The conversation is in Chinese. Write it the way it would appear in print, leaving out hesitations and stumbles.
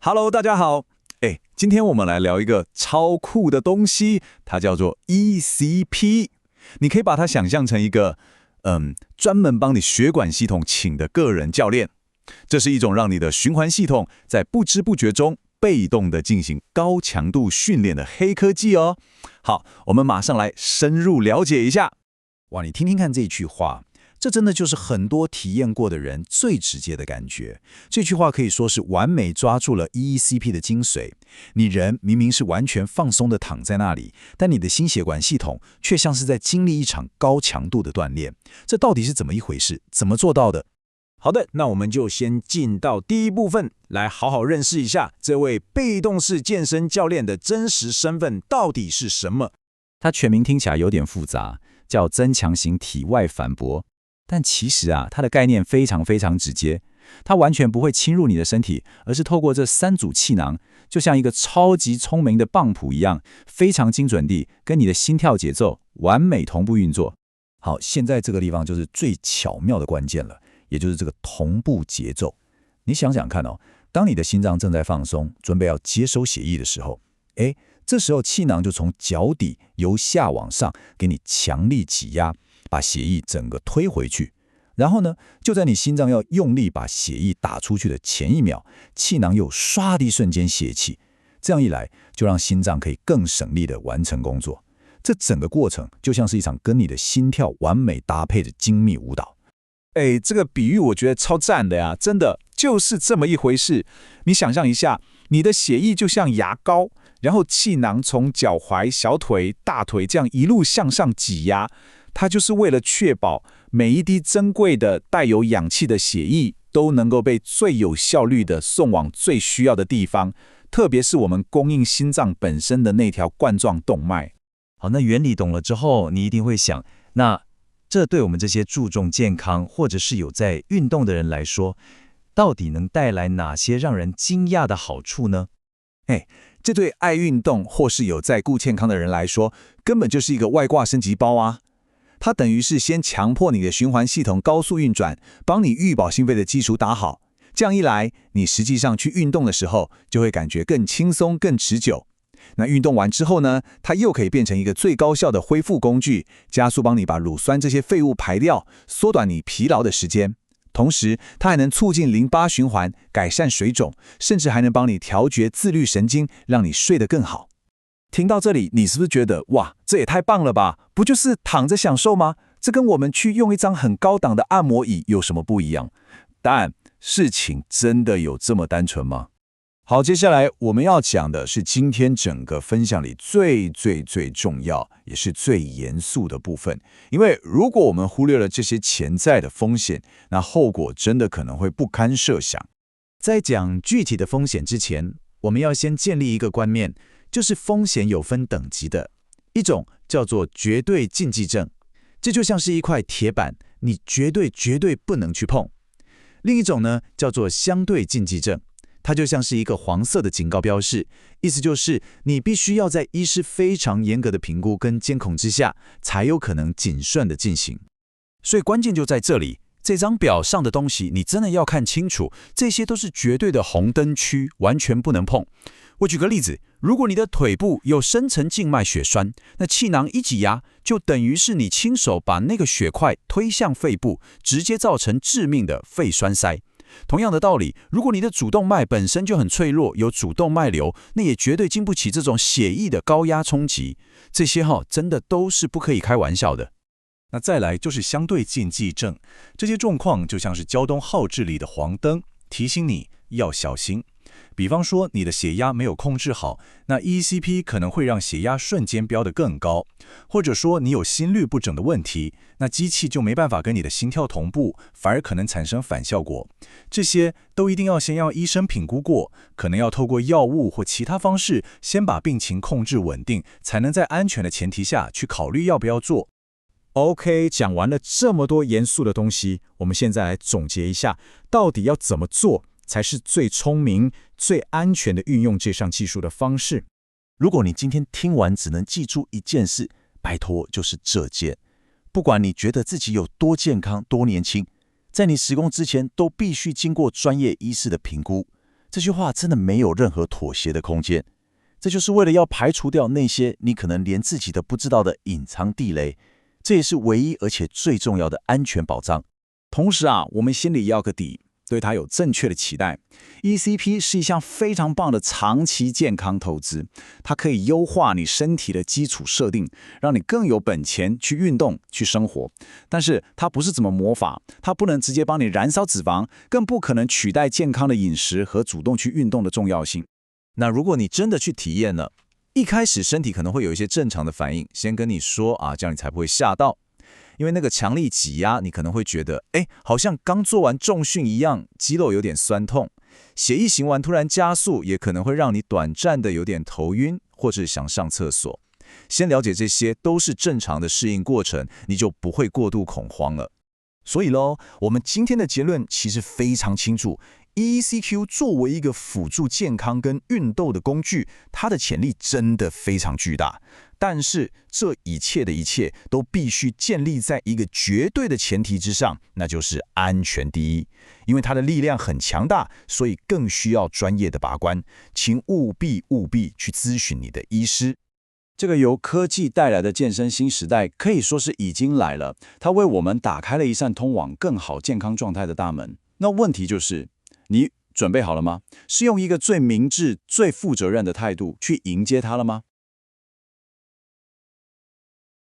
Hello，大家好。今天我们来聊一个超酷的东西，它叫做 ECP。你可以把它想象成一个，专门帮你血管系统请的个人教练。这是一种让你的循环系统在不知不觉中被动的进行高强度训练的黑科技哦。好，我们马上来深入了解一下。哇，你听听看这句话，这真的就是很多体验过的人最直接的感觉。这句话可以说是完美抓住了 ECP 的精髓。你人明明是完全放松的躺在那里，但你的心血管系统却像是在经历一场高强度的锻炼。这到底是怎么一回事？怎么做到的？好的，那我们就先进到第一部分，来好好认识一下这位被动式健身教练的真实身份到底是什么。它全名听起来有点复杂，叫增强型体外反搏。但其实它的概念非常直接，它完全不会侵入你的身体，而是透过这3组气囊，就像一个超级聪明的棒谱一样，非常精准地跟你的心跳节奏完美同步运作。好，现在这个地方就是最巧妙的关键了，也就是这个同步节奏。你想想看哦，当你的心脏正在放松，准备要接收血液的时候，这时候气囊就从脚底由下往上给你强力挤压，把血液整个推回去。然后呢，就在你心脏要用力把血液打出去的前一秒，气囊又唰的一瞬间泄气。这样一来，就让心脏可以更省力地完成工作。这整个过程就像是一场跟你的心跳完美搭配的精密舞蹈。这个比喻我觉得超赞的呀，真的就是这么一回事。你想象一下，你的血液就像牙膏，然后气囊从脚踝、小腿、大腿这样一路向上挤压，它就是为了确保每一滴珍贵的带有氧气的血液都能够被最有效率的送往最需要的地方，特别是我们供应心脏本身的那条冠状动脉。好，那原理懂了之后，你一定会想，那这对我们这些注重健康或者是有在运动的人来说，到底能带来哪些让人惊讶的好处呢？这对爱运动或是有在顾健康的人来说，根本就是一个外挂升级包啊！它等于是先强迫你的循环系统高速运转，帮你预保心肺的基础打好。这样一来，你实际上去运动的时候，就会感觉更轻松、更持久。那运动完之后呢，它又可以变成一个最高效的恢复工具，加速帮你把乳酸这些废物排掉，缩短你疲劳的时间。同时，它还能促进淋巴循环，改善水肿，甚至还能帮你调节自律神经，让你睡得更好。听到这里，你是不是觉得哇，这也太棒了吧？不就是躺着享受吗？这跟我们去用一张很高档的按摩椅有什么不一样？但事情真的有这么单纯吗？好，接下来我们要讲的是今天整个分享里最重要，也是最严肃的部分。因为如果我们忽略了这些潜在的风险，那后果真的可能会不堪设想。在讲具体的风险之前，我们要先建立一个观念，就是风险有分等级的。一种叫做绝对禁忌症，这就像是一块铁板，你绝对不能去碰。另一种呢，叫做相对禁忌症，它就像是一个黄色的警告标示，意思就是你必须要在医师非常严格的评估跟监控之下，才有可能谨慎的进行。所以关键就在这里，这张表上的东西你真的要看清楚，这些都是绝对的红灯区，完全不能碰。我举个例子，如果你的腿部有深层静脉血栓，那气囊一挤压，就等于是你亲手把那个血块推向肺部，直接造成致命的肺栓塞。同样的道理，如果你的主动脉本身就很脆弱，有主动脉瘤，那也绝对经不起这种血液的高压冲击。这些真的都是不可以开玩笑的。那再来就是相对禁忌症，这些状况就像是交通号志里的黄灯，提醒你要小心。比方说你的血压没有控制好，那 ECP 可能会让血压瞬间飙得更高，或者说你有心律不整的问题，那机器就没办法跟你的心跳同步，反而可能产生反效果。这些都一定要先让医生评估过，可能要透过药物或其他方式先把病情控制稳定，才能在安全的前提下去考虑要不要做。OK， 讲完了这么多严肃的东西，我们现在来总结一下，到底要怎么做才是最聪明、最安全的运用这项技术的方式。如果你今天听完只能记住一件事，拜托就是这件。不管你觉得自己有多健康、多年轻，在你施工之前都必须经过专业医师的评估。这句话真的没有任何妥协的空间。这就是为了要排除掉那些你可能连自己都不知道的隐藏地雷，这也是唯一而且最重要的安全保障。同时啊，我们心里要个底，对它有正确的期待。ECP 是一项非常棒的长期健康投资，它可以优化你身体的基础设定，让你更有本钱去运动、去生活。但是它不是怎么魔法，它不能直接帮你燃烧脂肪，更不可能取代健康的饮食和主动去运动的重要性。那如果你真的去体验了，一开始身体可能会有一些正常的反应，先跟你说啊，这样你才不会吓到。因为那个强力挤压，你可能会觉得，好像刚做完重训一样，肌肉有点酸痛。血液循环突然加速，也可能会让你短暂的有点头晕，或是想上厕所。先了解这些都是正常的适应过程，你就不会过度恐慌了。所以咯，我们今天的结论其实非常清楚。ECQ 作为一个辅助健康跟运动的工具，它的潜力真的非常巨大。但是这一切的一切都必须建立在一个绝对的前提之上，那就是安全第一。因为它的力量很强大，所以更需要专业的把关，请务必去咨询你的医师。这个由科技带来的健身新时代可以说是已经来了，它为我们打开了一扇通往更好健康状态的大门。那问题就是，你准备好了吗？是用一个最明智、最负责任的态度去迎接它了吗？